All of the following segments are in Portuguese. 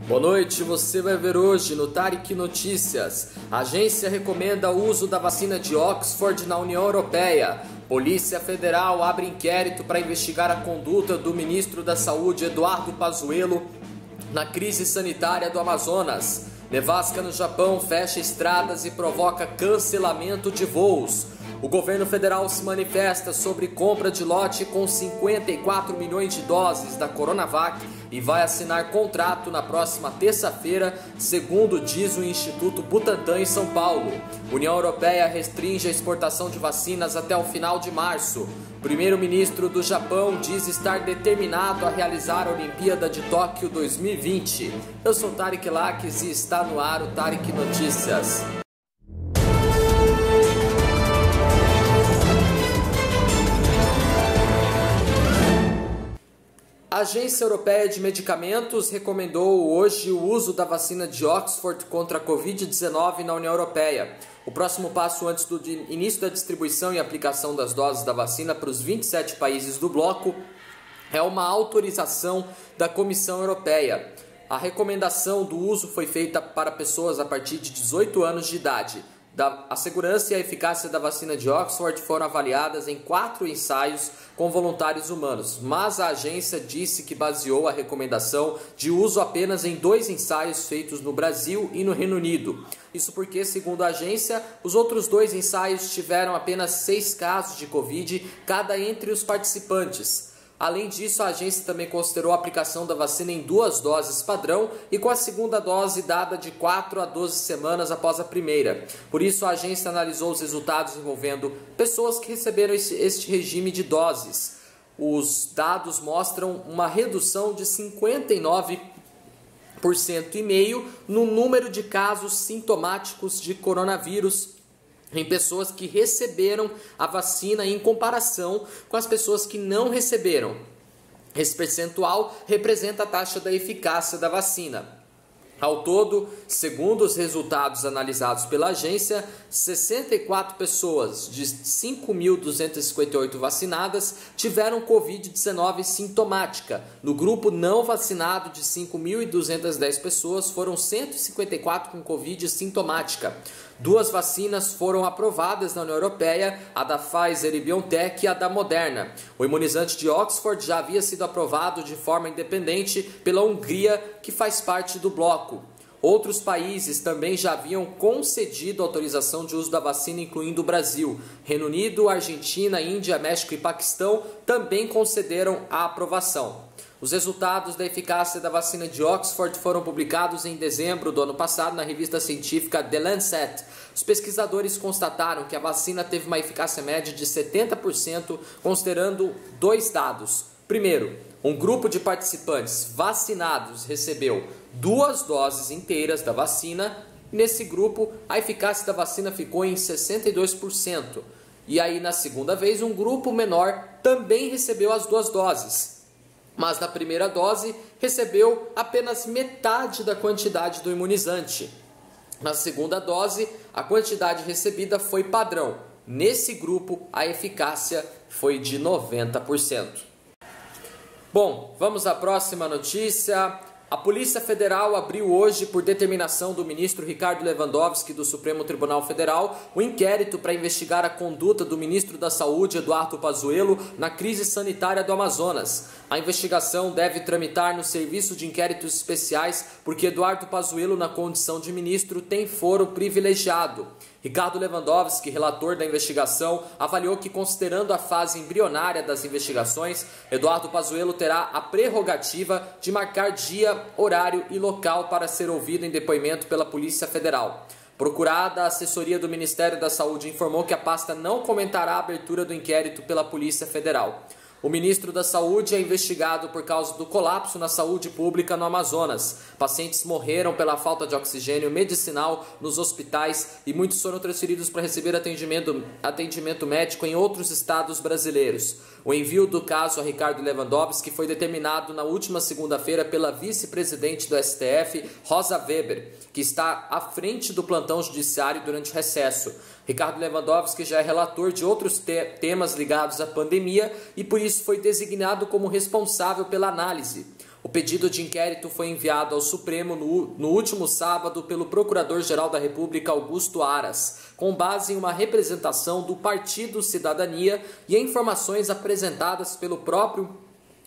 Boa noite, você vai ver hoje no Tarek Notícias. A agência recomenda o uso da vacina de Oxford na União Europeia. Polícia Federal abre inquérito para investigar a conduta do ministro da Saúde, Eduardo Pazuello, na crise sanitária do Amazonas. Nevasca no Japão fecha estradas e provoca cancelamento de voos. O governo federal se manifesta sobre compra de lote com 54 milhões de doses da Coronavac e vai assinar contrato na próxima terça-feira, segundo diz o Instituto Butantan em São Paulo. União Europeia restringe a exportação de vacinas até o final de março. O primeiro-ministro do Japão diz estar determinado a realizar a Olimpíada de Tóquio 2020. Eu sou Tarek Laques e está no ar o Tarek Notícias. A Agência Europeia de Medicamentos recomendou hoje o uso da vacina de Oxford contra a Covid-19 na União Europeia. O próximo passo antes do início da distribuição e aplicação das doses da vacina para os 27 países do bloco é uma autorização da Comissão Europeia. A recomendação do uso foi feita para pessoas a partir de 18 anos de idade. A segurança e a eficácia da vacina de Oxford foram avaliadas em 4 ensaios com voluntários humanos, mas a agência disse que baseou a recomendação de uso apenas em 2 ensaios feitos no Brasil e no Reino Unido. Isso porque, segundo a agência, os outros 2 ensaios tiveram apenas 6 casos de Covid cada entre os participantes. Além disso, a agência também considerou a aplicação da vacina em 2 doses padrão e com a segunda dose dada de 4 a 12 semanas após a primeira. Por isso, a agência analisou os resultados envolvendo pessoas que receberam este regime de doses. Os dados mostram uma redução de 59,5% no número de casos sintomáticos de coronavírus em pessoas que receberam a vacina em comparação com as pessoas que não receberam. Esse percentual representa a taxa da eficácia da vacina. Ao todo, segundo os resultados analisados pela agência, 64 pessoas de 5.258 vacinadas tiveram Covid-19 sintomática. No grupo não vacinado de 5.210 pessoas, foram 154 com Covid sintomática. 2 vacinas foram aprovadas na União Europeia, a da Pfizer e BioNTech e a da Moderna. O imunizante de Oxford já havia sido aprovado de forma independente pela Hungria, que faz parte do bloco. Outros países também já haviam concedido autorização de uso da vacina, incluindo o Brasil. Reino Unido, Argentina, Índia, México e Paquistão também concederam a aprovação. Os resultados da eficácia da vacina de Oxford foram publicados em dezembro do ano passado na revista científica The Lancet. Os pesquisadores constataram que a vacina teve uma eficácia média de 70%, considerando 2 dados. Primeiro, um grupo de participantes vacinados recebeu 2 doses inteiras da vacina. Nesse grupo, a eficácia da vacina ficou em 62%. E aí, na segunda vez, um grupo menor também recebeu as 2 doses. Mas na primeira dose recebeu apenas metade da quantidade do imunizante. Na segunda dose, a quantidade recebida foi padrão. Nesse grupo, a eficácia foi de 90%. Bom, vamos à próxima notícia. A Polícia Federal abriu hoje, por determinação do ministro Ricardo Lewandowski do Supremo Tribunal Federal, um inquérito para investigar a conduta do ministro da Saúde, Eduardo Pazuello, na crise sanitária do Amazonas. A investigação deve tramitar no Serviço de Inquéritos Especiais, porque Eduardo Pazuello, na condição de ministro, tem foro privilegiado. Ricardo Lewandowski, relator da investigação, avaliou que, considerando a fase embrionária das investigações, Eduardo Pazuello terá a prerrogativa de marcar dia, horário e local para ser ouvido em depoimento pela Polícia Federal. Procurada, a assessoria do Ministério da Saúde informou que a pasta não comentará a abertura do inquérito pela Polícia Federal. O ministro da Saúde é investigado por causa do colapso na saúde pública no Amazonas. Pacientes morreram pela falta de oxigênio medicinal nos hospitais e muitos foram transferidos para receber atendimento médico em outros estados brasileiros. O envio do caso a Ricardo Lewandowski foi determinado na última segunda-feira pela vice-presidente do STF, Rosa Weber, que está à frente do plantão judiciário durante o recesso. Ricardo Lewandowski já é relator de outros temas ligados à pandemia e por isso foi designado como responsável pela análise. O O pedido de inquérito foi enviado ao Supremo no último sábado pelo Procurador-Geral da República, Augusto Aras, com base em uma representação do Partido Cidadania e em informações apresentadas pelo próprio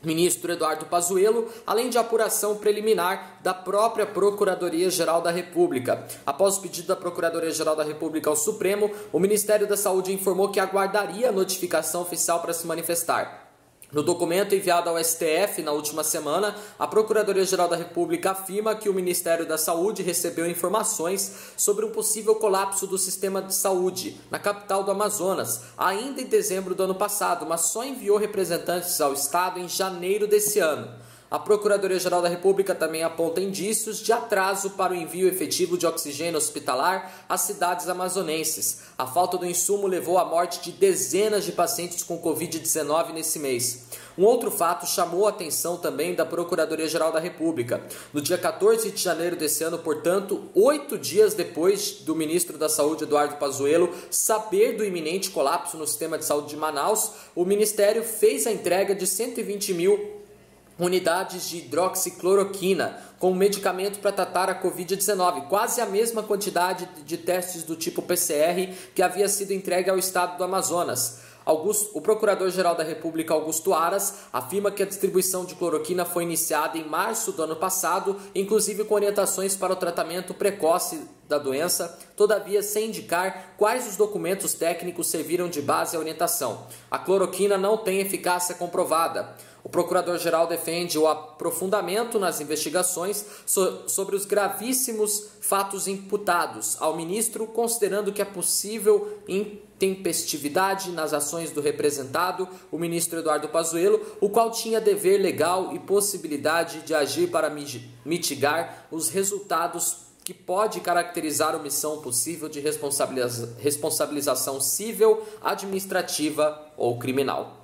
ministro Eduardo Pazuello, além de apuração preliminar da própria Procuradoria-Geral da República. Após o pedido da Procuradoria-Geral da República ao Supremo, o Ministério da Saúde informou que aguardaria a notificação oficial para se manifestar. No documento enviado ao STF na última semana, a Procuradoria-Geral da República afirma que o Ministério da Saúde recebeu informações sobre um possível colapso do sistema de saúde na capital do Amazonas, ainda em dezembro do ano passado, mas só enviou representantes ao Estado em janeiro desse ano. A Procuradoria-Geral da República também aponta indícios de atraso para o envio efetivo de oxigênio hospitalar às cidades amazonenses. A falta do insumo levou à morte de dezenas de pacientes com Covid-19 nesse mês. Um outro fato chamou a atenção também da Procuradoria-Geral da República. No dia 14 de janeiro desse ano, portanto, 8 dias depois do ministro da Saúde, Eduardo Pazuello, saber do iminente colapso no sistema de saúde de Manaus, o Ministério fez a entrega de 120 mil unidades de hidroxicloroquina como medicamento para tratar a Covid-19, quase a mesma quantidade de testes do tipo PCR que havia sido entregue ao estado do Amazonas. O Procurador-Geral da República, Augusto Aras, afirma que a distribuição de cloroquina foi iniciada em março do ano passado, inclusive com orientações para o tratamento precoce da doença, todavia sem indicar quais os documentos técnicos serviram de base à orientação. A cloroquina não tem eficácia comprovada. O Procurador-Geral defende o aprofundamento nas investigações sobre os gravíssimos fatos imputados ao ministro, considerando que é possível intempestividade nas ações do representado, o ministro Eduardo Pazuello, o qual tinha dever legal e possibilidade de agir para mitigar os resultados que pode caracterizar omissão possível de responsabilização civil, administrativa ou criminal.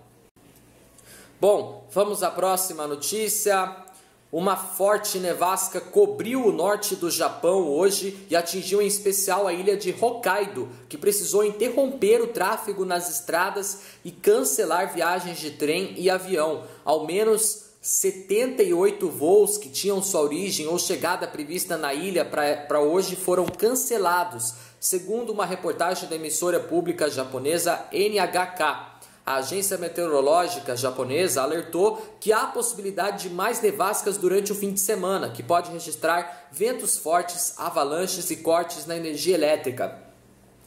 Bom, vamos à próxima notícia. Uma forte nevasca cobriu o norte do Japão hoje e atingiu em especial a ilha de Hokkaido, que precisou interromper o tráfego nas estradas e cancelar viagens de trem e avião. Ao menos 78 voos que tinham sua origem ou chegada prevista na ilha para hoje foram cancelados, segundo uma reportagem da emissora pública japonesa NHK. A agência meteorológica japonesa alertou que há a possibilidade de mais nevascas durante o fim de semana, que pode registrar ventos fortes, avalanches e cortes na energia elétrica.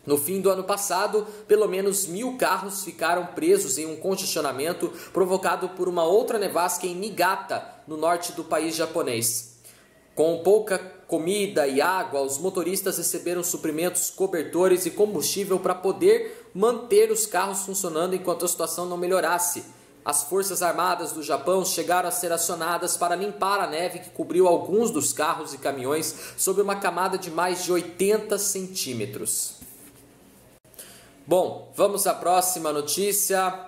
No fim do ano passado, pelo menos 1.000 carros ficaram presos em um congestionamento provocado por uma outra nevasca em Niigata, no norte do país japonês. Com pouca comida e água, os motoristas receberam suprimentos, cobertores e combustível para poder manter os carros funcionando enquanto a situação não melhorasse. As Forças Armadas do Japão chegaram a ser acionadas para limpar a neve que cobriu alguns dos carros e caminhões sob uma camada de mais de 80 centímetros. Bom, vamos à próxima notícia.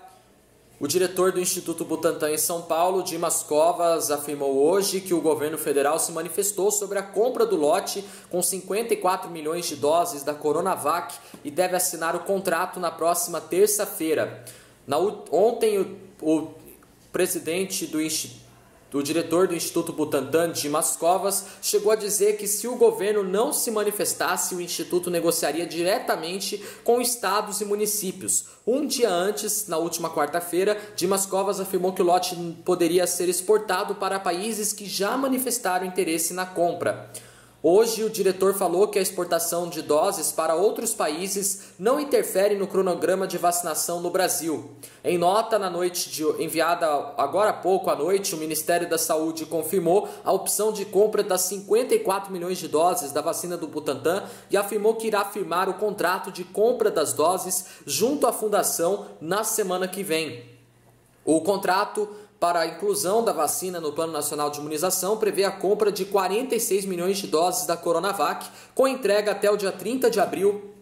O diretor do Instituto Butantan em São Paulo, Dimas Covas, afirmou hoje que o governo federal se manifestou sobre a compra do lote com 54 milhões de doses da Coronavac e deve assinar o contrato na próxima terça-feira. Ontem, o presidente do diretor do Instituto Butantan, Dimas Covas, chegou a dizer que se o governo não se manifestasse, o Instituto negociaria diretamente com estados e municípios. Um dia antes, na última quarta-feira, Dimas Covas afirmou que o lote poderia ser exportado para países que já manifestaram interesse na compra. Hoje, o diretor falou que a exportação de doses para outros países não interfere no cronograma de vacinação no Brasil. Em nota enviada agora há pouco à noite, o Ministério da Saúde confirmou a opção de compra das 54 milhões de doses da vacina do Butantan e afirmou que irá firmar o contrato de compra das doses junto à Fundação na semana que vem. O contrato para a inclusão da vacina no Plano Nacional de Imunização prevê a compra de 46 milhões de doses da Coronavac, com entrega até o dia 30 de abril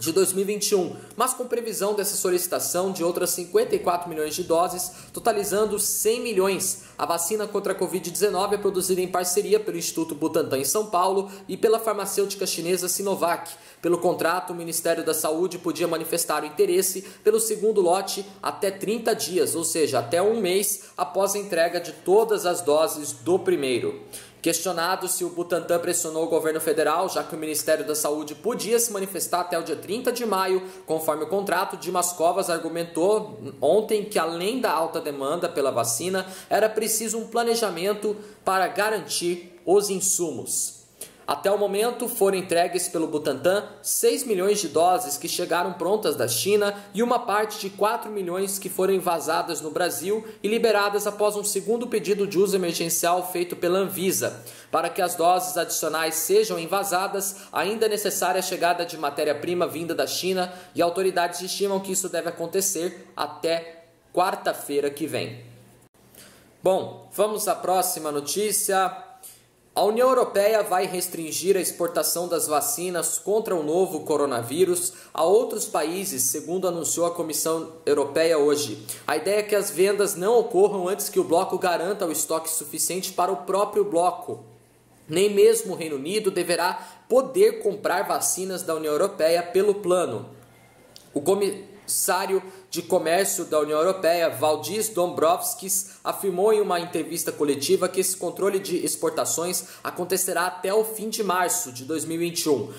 de 2021, mas com previsão dessa solicitação de outras 54 milhões de doses, totalizando 100 milhões. A vacina contra a Covid-19 é produzida em parceria pelo Instituto Butantan em São Paulo e pela farmacêutica chinesa Sinovac. Pelo contrato, o Ministério da Saúde podia manifestar o interesse pelo segundo lote até 30 dias, ou seja, até um mês após a entrega de todas as doses do primeiro. Questionado se o Butantan pressionou o governo federal, já que o Ministério da Saúde podia se manifestar até o dia 30 de maio, conforme o contrato, Dimas Covas argumentou ontem que, além da alta demanda pela vacina, era preciso um planejamento para garantir os insumos. Até o momento, foram entregues pelo Butantan 6 milhões de doses que chegaram prontas da China e uma parte de 4 milhões que foram envasadas no Brasil e liberadas após um segundo pedido de uso emergencial feito pela Anvisa. Para que as doses adicionais sejam envasadas, ainda é necessária a chegada de matéria-prima vinda da China e autoridades estimam que isso deve acontecer até quarta-feira que vem. Bom, vamos à próxima notícia. A União Europeia vai restringir a exportação das vacinas contra o novo coronavírus a outros países, segundo anunciou a Comissão Europeia hoje. A ideia é que as vendas não ocorram antes que o bloco garanta o estoque suficiente para o próprio bloco. Nem mesmo o Reino Unido deverá poder comprar vacinas da União Europeia pelo plano. O comissário de Comércio da União Europeia, Valdis Dombrovskis, afirmou em uma entrevista coletiva que esse controle de exportações acontecerá até o fim de março de 2021.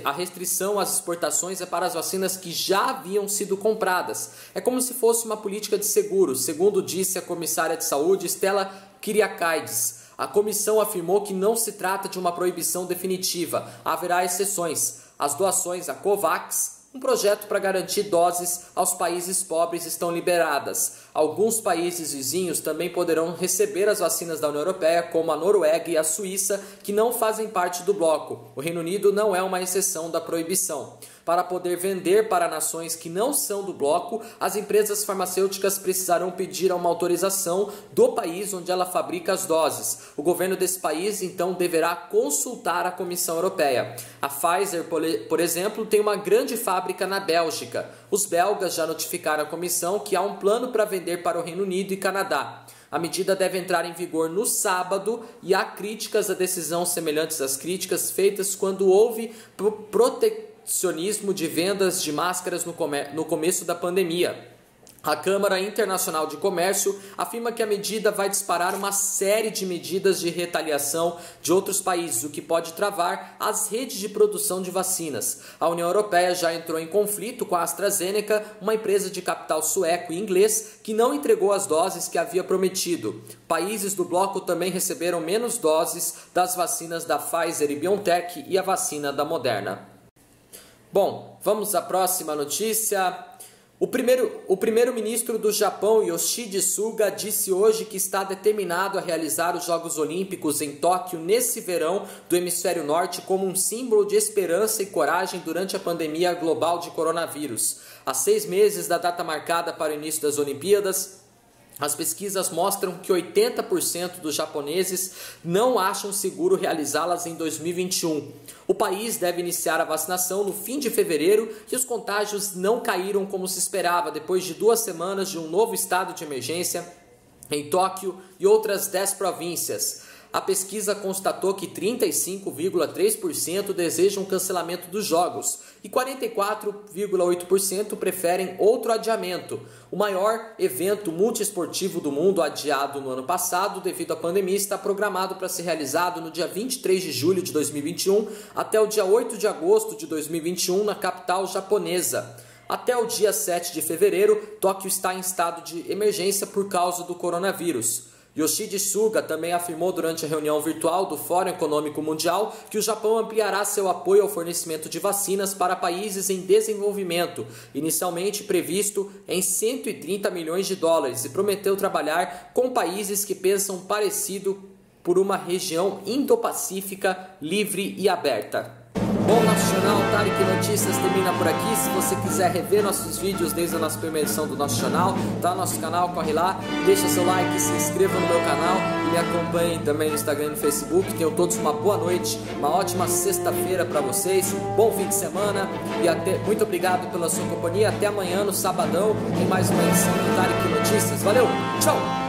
A restrição às exportações é para as vacinas que já haviam sido compradas. É como se fosse uma política de seguro, segundo disse a comissária de saúde, Stella Kyriakides. A comissão afirmou que não se trata de uma proibição definitiva, haverá exceções. As doações à COVAX, um projeto para garantir doses aos países pobres, estão liberadas. Alguns países vizinhos também poderão receber as vacinas da União Europeia, como a Noruega e a Suíça, que não fazem parte do bloco. O Reino Unido não é uma exceção da proibição. Para poder vender para nações que não são do bloco, as empresas farmacêuticas precisarão pedir uma autorização do país onde ela fabrica as doses. O governo desse país, então, deverá consultar a Comissão Europeia. A Pfizer, por exemplo, tem uma grande fábrica na Bélgica. Os belgas já notificaram a comissão que há um plano para vender para o Reino Unido e Canadá. A medida deve entrar em vigor no sábado e há críticas à decisão semelhantes às críticas feitas quando houve protecionismo de vendas de máscaras no começo da pandemia. A Câmara Internacional de Comércio afirma que a medida vai disparar uma série de medidas de retaliação de outros países, o que pode travar as redes de produção de vacinas. A União Europeia já entrou em conflito com a AstraZeneca, uma empresa de capital sueco e inglês, que não entregou as doses que havia prometido. Países do bloco também receberam menos doses das vacinas da Pfizer e BioNTech e a vacina da Moderna. Bom, vamos à próxima notícia. O primeiro-ministro do Japão, Yoshihide Suga, disse hoje que está determinado a realizar os Jogos Olímpicos em Tóquio nesse verão do hemisfério norte como um símbolo de esperança e coragem durante a pandemia global de coronavírus. Há 6 meses da data marcada para o início das Olimpíadas, as pesquisas mostram que 80% dos japoneses não acham seguro realizá-las em 2021. O país deve iniciar a vacinação no fim de fevereiro e os contágios não caíram como se esperava depois de 2 semanas de um novo estado de emergência em Tóquio e outras 10 províncias. A pesquisa constatou que 35,3% desejam o cancelamento dos jogos e 44,8% preferem outro adiamento. O maior evento multiesportivo do mundo, adiado no ano passado devido à pandemia, está programado para ser realizado no dia 23 de julho de 2021 até o dia 8 de agosto de 2021 na capital japonesa. Até o dia 7 de fevereiro, Tóquio está em estado de emergência por causa do coronavírus. Yoshihide Suga também afirmou durante a reunião virtual do Fórum Econômico Mundial que o Japão ampliará seu apoio ao fornecimento de vacinas para países em desenvolvimento, inicialmente previsto em 130 milhões de dólares, e prometeu trabalhar com países que pensam parecido por uma região Indo-Pacífica livre e aberta. Bom, nosso jornal Tarek Notícias termina por aqui. Se você quiser rever nossos vídeos desde a nossa primeira edição do nosso jornal, tá no nosso canal, corre lá, deixa seu like, se inscreva no meu canal e me acompanhe também no Instagram e no Facebook. Tenham todos uma boa noite, uma ótima sexta-feira para vocês, bom fim de semana e muito obrigado pela sua companhia. Até amanhã no sabadão em mais uma edição do Tarek Notícias. Valeu, tchau!